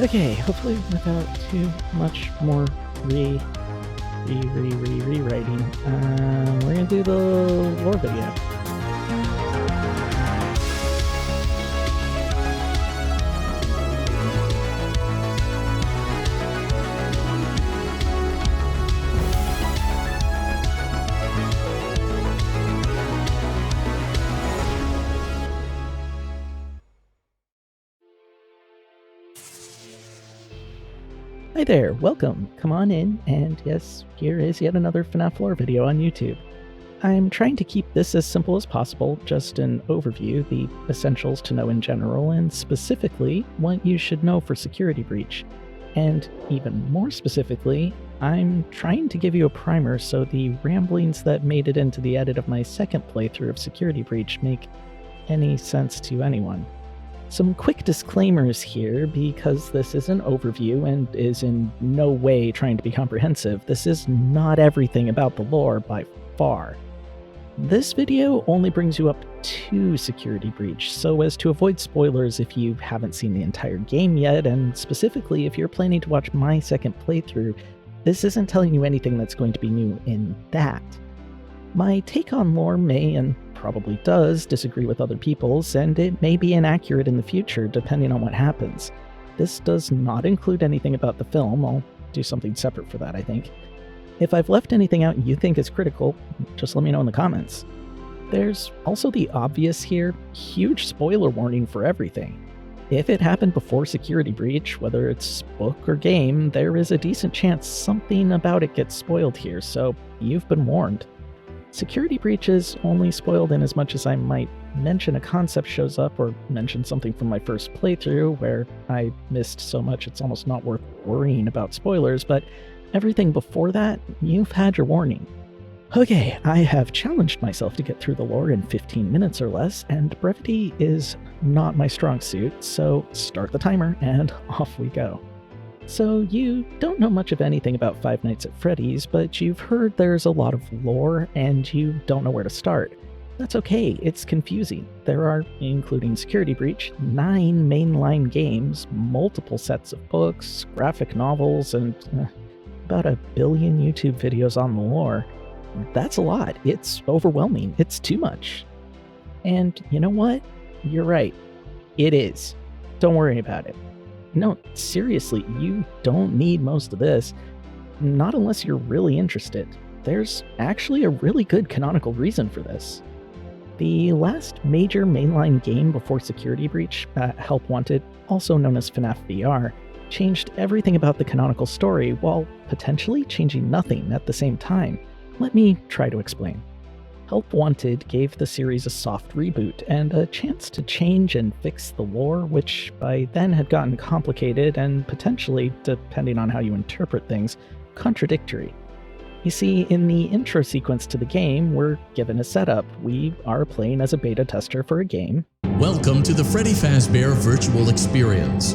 Okay, hopefully without too much more rewriting, we're gonna do the lore video. Hi there, welcome, come on in, and yes, here is yet another FNAF lore video on YouTube. I'm trying to keep this as simple as possible, just an overview, the essentials to know in general, and specifically, what you should know for Security Breach. And even more specifically, I'm trying to give you a primer so the ramblings that made it into the edit of my second playthrough of Security Breach make any sense to anyone. Some quick disclaimers here, because this is an overview and is in no way trying to be comprehensive. This is not everything about the lore by far. This video only brings you up to Security Breach, so as to avoid spoilers if you haven't seen the entire game yet, and specifically if you're planning to watch my second playthrough, this isn't telling you anything that's going to be new in that. My take on lore may, and probably does, disagree with other people's, and it may be inaccurate in the future depending on what happens. This does not include anything about the film. I'll do something separate for that, I think. If I've left anything out you think is critical, just let me know in the comments. There's also the obvious here, huge spoiler warning for everything. If it happened before Security Breach, whether it's book or game, there is a decent chance something about it gets spoiled here, so you've been warned. Security Breach is only spoiled in as much as I might mention a concept shows up or mention something from my first playthrough where I missed so much it's almost not worth worrying about spoilers, but everything before that, you've had your warning. Okay, I have challenged myself to get through the lore in 15 minutes or less, and brevity is not my strong suit, so start the timer and off we go. So you don't know much of anything about Five Nights at Freddy's, but you've heard there's a lot of lore and you don't know where to start. That's okay, it's confusing. There are, including Security Breach, 9 mainline games, multiple sets of books, graphic novels, and about 1 billion YouTube videos on the lore. That's a lot. It's overwhelming. It's too much. And you know what? You're right. It is. Don't worry about it. No, seriously, you don't need most of this. Not unless you're really interested. There's actually a really good canonical reason for this. The last major mainline game before Security Breach, Help Wanted, also known as FNAF VR, changed everything about the canonical story while potentially changing nothing at the same time. Let me try to explain. Help Wanted gave the series a soft reboot and a chance to change and fix the lore, which by then had gotten complicated and potentially, depending on how you interpret things, contradictory. You see, in the intro sequence to the game, we're given a setup. We are playing as a beta tester for a game. Welcome to the Freddy Fazbear Virtual Experience.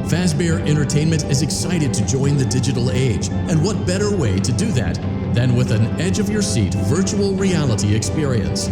Fazbear Entertainment is excited to join the digital age, and what better way to do that than with an edge-of-your-seat virtual reality experience.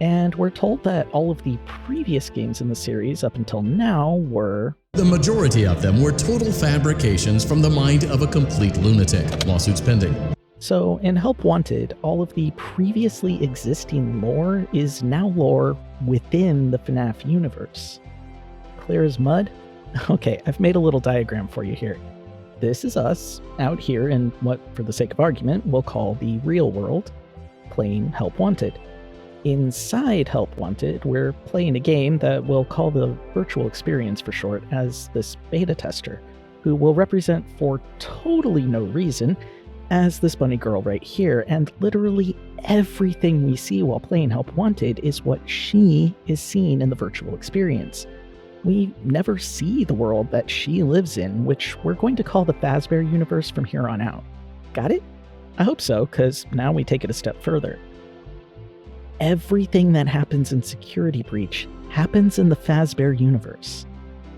And we're told that all of the previous games in the series up until now were... The majority of them were total fabrications from the mind of a complete lunatic. Lawsuits pending. So in Help Wanted, all of the previously existing lore is now lore within the FNAF universe. Clear as mud? Okay, I've made a little diagram for you here. This is us out here in what, for the sake of argument, we'll call the real world, playing Help Wanted. Inside Help Wanted, we're playing a game that we'll call the virtual experience for short as this beta tester, who will represent for totally no reason as this bunny girl right here, and literally everything we see while playing Help Wanted is what she is seeing in the virtual experience. We never see the world that she lives in, which we're going to call the Fazbear universe from here on out. Got it? I hope so, because now we take it a step further. Everything that happens in Security Breach happens in the Fazbear universe.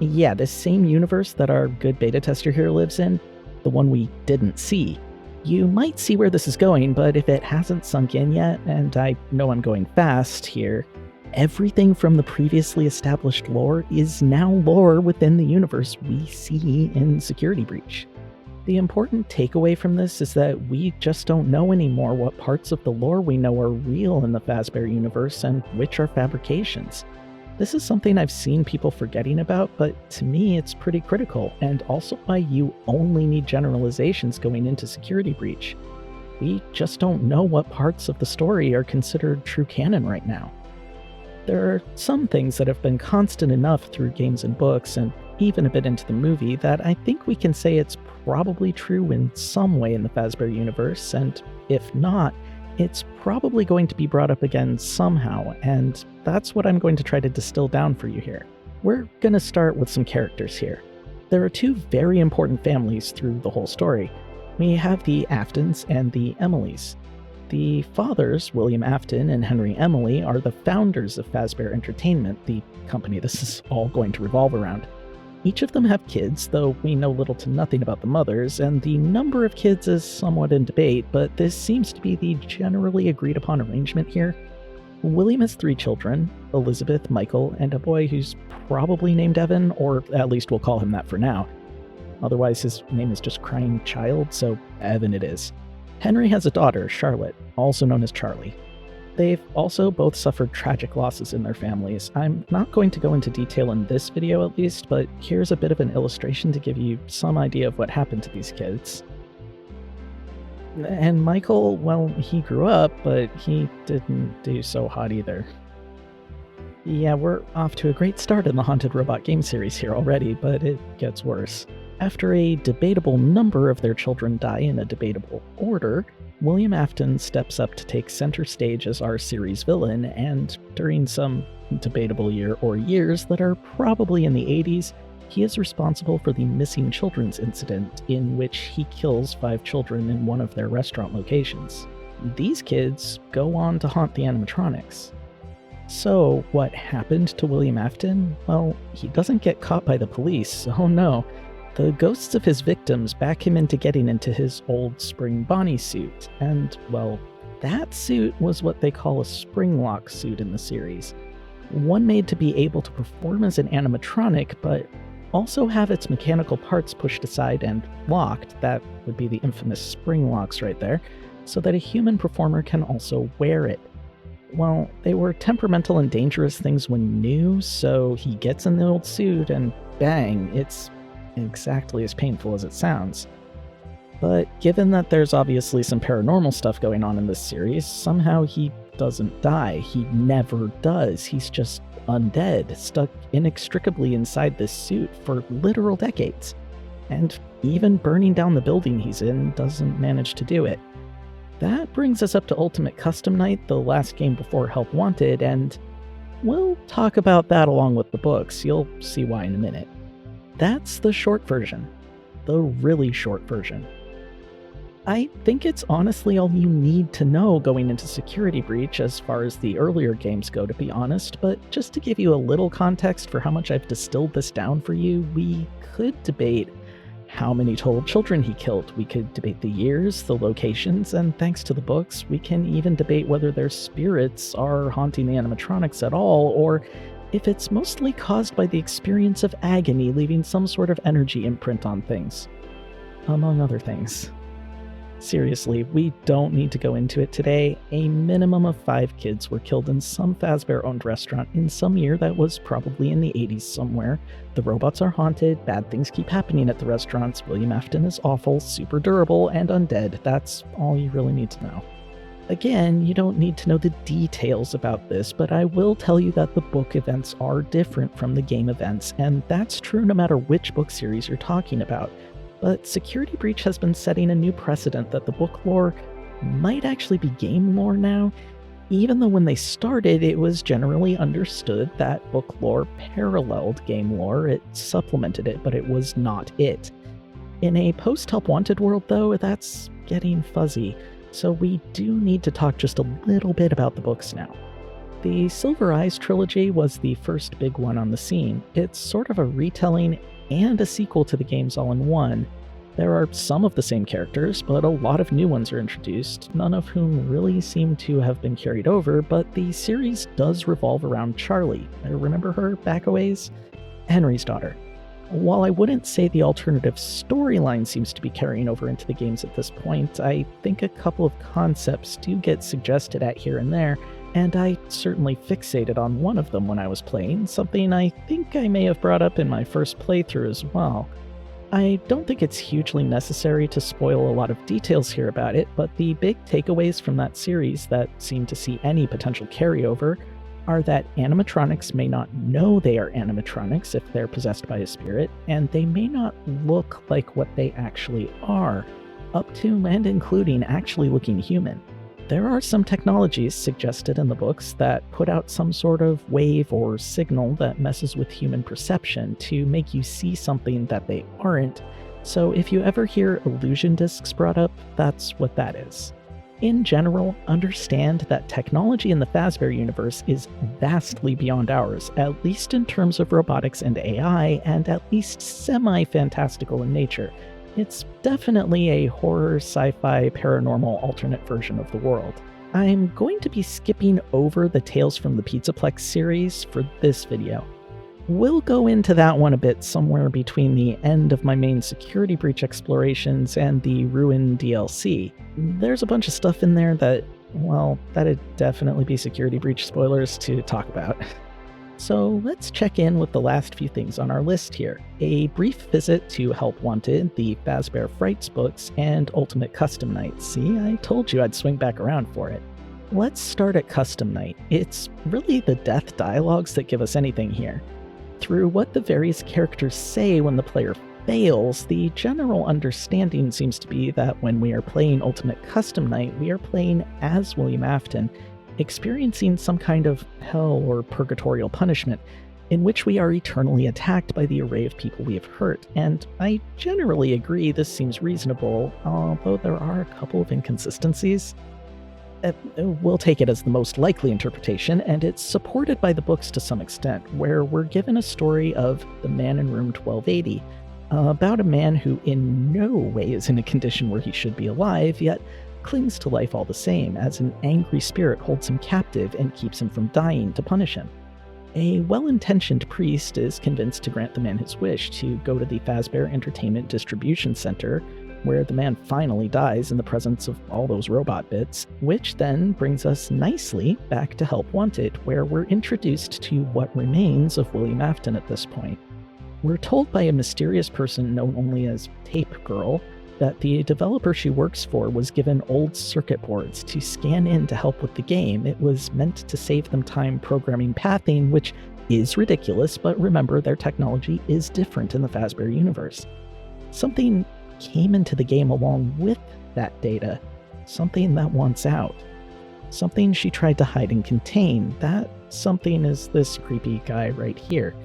Yeah, this same universe that our good beta tester here lives in, the one we didn't see. You might see where this is going, but if it hasn't sunk in yet, and I know I'm going fast here, Everything from the previously established lore is now lore within the universe we see in Security Breach. The important takeaway from this is that we just don't know anymore what parts of the lore we know are real in the Fazbear universe and which are fabrications. This is something I've seen people forgetting about, but to me it's pretty critical, and also why you only need generalizations going into Security Breach. We just don't know what parts of the story are considered true canon right now. There are some things that have been constant enough through games and books, and even a bit into the movie, that I think we can say it's probably true in some way in the Fazbear universe, and if not, it's probably going to be brought up again somehow, and that's what I'm going to try to distill down for you here. We're going to start with some characters here. There are two very important families through the whole story. We have the Aftons and the Emilys. The fathers, William Afton and Henry Emily, are the founders of Fazbear Entertainment, the company this is all going to revolve around. Each of them have kids, though we know little to nothing about the mothers, and the number of kids is somewhat in debate, but this seems to be the generally agreed upon arrangement here. William has 3 children, Elizabeth, Michael, and a boy who's probably named Evan, or at least we'll call him that for now. Otherwise his name is just Crying Child, so Evan it is. Henry has a daughter, Charlotte, also known as Charlie. They've also both suffered tragic losses in their families. I'm not going to go into detail in this video at least, but here's a bit of an illustration to give you some idea of what happened to these kids. And Michael, well, he grew up, but he didn't do so hot either. Yeah, we're off to a great start in the Haunted Robot game series here already, but it gets worse. After a debatable number of their children die in a debatable order, William Afton steps up to take center stage as our series villain, and during some debatable year or years that are probably in the 80s, he is responsible for the missing children's incident in which he kills 5 children in one of their restaurant locations. These kids go on to haunt the animatronics. So, what happened to William Afton? Well, he doesn't get caught by the police, oh no. The ghosts of his victims back him into getting into his old Spring Bonnie suit, and, well, that suit was what they call a spring lock suit in the series. One made to be able to perform as an animatronic, but also have its mechanical parts pushed aside and locked, that would be the infamous spring locks right there, so that a human performer can also wear it. Well, they were temperamental and dangerous things when new, so he gets in the old suit and bang, it's exactly as painful as it sounds. But given that there's obviously some paranormal stuff going on in this series, somehow he doesn't die. He never does. He's just undead, stuck inextricably inside this suit for literal decades. And even burning down the building he's in doesn't manage to do it. That brings us up to Ultimate Custom Night, the last game before Help Wanted, and we'll talk about that along with the books. You'll see why in a minute. That's the short version. The really short version. I think it's honestly all you need to know going into Security Breach as far as the earlier games go, to be honest, but just to give you a little context for how much I've distilled this down for you, we could debate how many total children he killed. We could debate the years, the locations, and thanks to the books, we can even debate whether their spirits are haunting the animatronics at all, or if it's mostly caused by the experience of agony leaving some sort of energy imprint on things. Among other things. Seriously, we don't need to go into it today. A minimum of 5 kids were killed in some Fazbear-owned restaurant in some year that was probably in the 80s somewhere. The robots are haunted, bad things keep happening at the restaurants, William Afton is awful, super durable, and undead. That's all you really need to know. Again, you don't need to know the details about this, but I will tell you that the book events are different from the game events, and that's true no matter which book series you're talking about. But Security Breach has been setting a new precedent that the book lore might actually be game lore now, even though when they started it was generally understood that book lore paralleled game lore, it supplemented it, but it was not it. In a post-Help Wanted world though, that's getting fuzzy. So we do need to talk just a little bit about the books now. The Silver Eyes trilogy was the first big one on the scene. It's sort of a retelling and a sequel to the games all in one. There are some of the same characters, but a lot of new ones are introduced, none of whom really seem to have been carried over, but the series does revolve around Charlie. Remember her, Backaways? Henry's daughter. While I wouldn't say the alternative storyline seems to be carrying over into the games at this point, I think a couple of concepts do get suggested at here and there, and I certainly fixated on one of them when I was playing, something I think I may have brought up in my first playthrough as well. I don't think it's hugely necessary to spoil a lot of details here about it, but the big takeaways from that series that seem to see any potential carryover are that animatronics may not know they are animatronics if they're possessed by a spirit, and they may not look like what they actually are, up to and including actually looking human. There are some technologies suggested in the books that put out some sort of wave or signal that messes with human perception to make you see something that they aren't, so if you ever hear illusion discs brought up, that's what that is. In general, understand that technology in the Fazbear universe is vastly beyond ours, at least in terms of robotics and AI, and at least semi-fantastical in nature. It's definitely a horror, sci-fi, paranormal alternate version of the world. I'm going to be skipping over the Tales from the Pizzaplex series for this video. We'll go into that one a bit somewhere between the end of my main security breach explorations and the Ruin DLC. There's a bunch of stuff in there that, well, that'd definitely be security breach spoilers to talk about. So let's check in with the last few things on our list here. A brief visit to Help Wanted, the Fazbear Frights books, and Ultimate Custom Night. See, I told you I'd swing back around for it. Let's start at Custom Night. It's really the death dialogues that give us anything here. Through what the various characters say when the player fails, the general understanding seems to be that when we are playing Ultimate Custom Night, we are playing as William Afton, experiencing some kind of hell or purgatorial punishment, in which we are eternally attacked by the array of people we have hurt, and I generally agree this seems reasonable, although there are a couple of inconsistencies. We'll take it as the most likely interpretation, and it's supported by the books to some extent, where we're given a story of The Man in Room 1280, about a man who in no way is in a condition where he should be alive, yet clings to life all the same, as an angry spirit holds him captive and keeps him from dying to punish him. A well-intentioned priest is convinced to grant the man his wish to go to the Fazbear Entertainment Distribution Center, where the man finally dies in the presence of all those robot bits, which then brings us nicely back to Help Wanted, where we're introduced to what remains of William Afton at this point. We're told by a mysterious person known only as Tape Girl that the developer she works for was given old circuit boards to scan in to help with the game. It was meant to save them time programming pathing, which is ridiculous, but remember, their technology is different in the Fazbear universe. Something came into the game along with that data, something that wants out. Something she tried to hide and contain. That something is this creepy guy right here.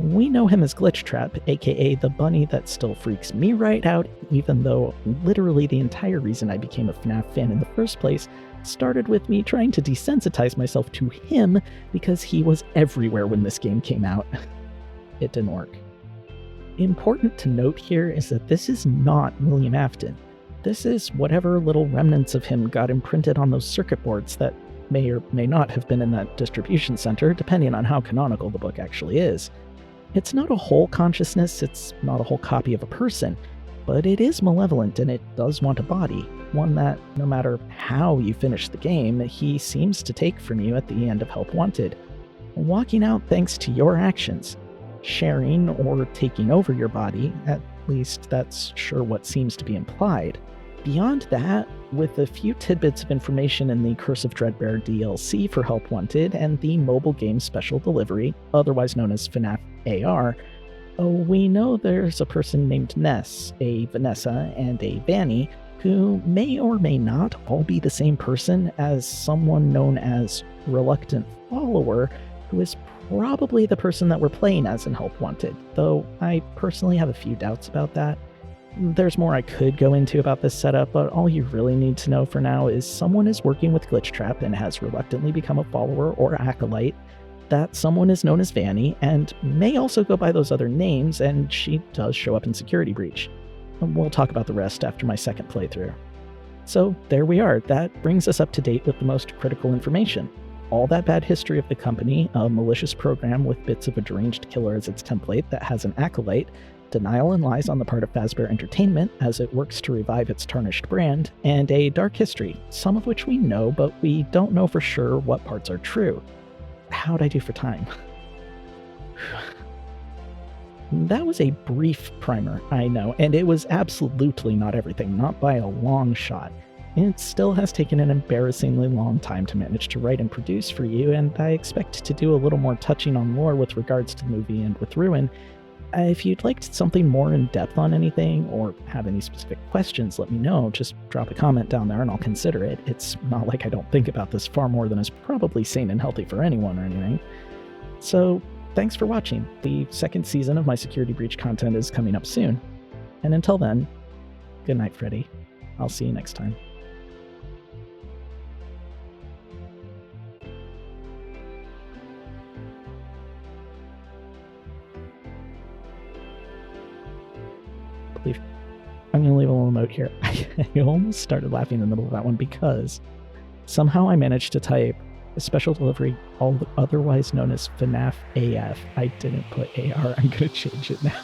We know him as Glitchtrap, aka the bunny that still freaks me right out, even though literally the entire reason I became a FNAF fan in the first place started with me trying to desensitize myself to him because he was everywhere when this game came out. It didn't work. Important to note here is that this is not William Afton. This is whatever little remnants of him got imprinted on those circuit boards that may or may not have been in that distribution center, depending on how canonical the book actually is. It's not a whole consciousness, it's not a whole copy of a person, but it is malevolent and it does want a body, one that, no matter how you finish the game, he seems to take from you at the end of Help Wanted, walking out thanks to your actions, sharing or taking over your body, at least that's sure what seems to be implied. Beyond that, with a few tidbits of information in the Curse of Dreadbear DLC for Help Wanted and the mobile game special delivery, otherwise known as FNAF AR, we know there's a person named Ness, a Vanessa, and a Vanny, who may or may not all be the same person as someone known as Reluctant Follower, who is probably the person that we're playing as in Help Wanted, though I personally have a few doubts about that. There's more I could go into about this setup, but all you really need to know for now is someone is working with Glitchtrap and has reluctantly become a follower or acolyte. That someone is known as Vanny, and may also go by those other names, and she does show up in Security Breach. We'll talk about the rest after my second playthrough. So there we are. That brings us up to date with the most critical information. All that bad history of the company, a malicious program with bits of a deranged killer as its template that has an acolyte, denial and lies on the part of Fazbear Entertainment as it works to revive its tarnished brand, and a dark history, some of which we know, but we don't know for sure what parts are true. How'd I do for time? That was a brief primer, I know, and it was absolutely not everything, not by a long shot. It still has taken an embarrassingly long time to manage to write and produce for you, and I expect to do a little more touching on lore with regards to the movie and with Ruin. If you'd like something more in-depth on anything, or have any specific questions, let me know. Just drop a comment down there and I'll consider it. It's not like I don't think about this far more than is probably sane and healthy for anyone or anything. So, thanks for watching. The second season of my Security Breach content is coming up soon. And until then, good night, Freddy. I'll see you next time. I'm going to leave a little note here. I almost started laughing in the middle of that one because somehow I managed to type a special delivery, otherwise known as FNAF AF. I didn't put AR. I'm going to change it now.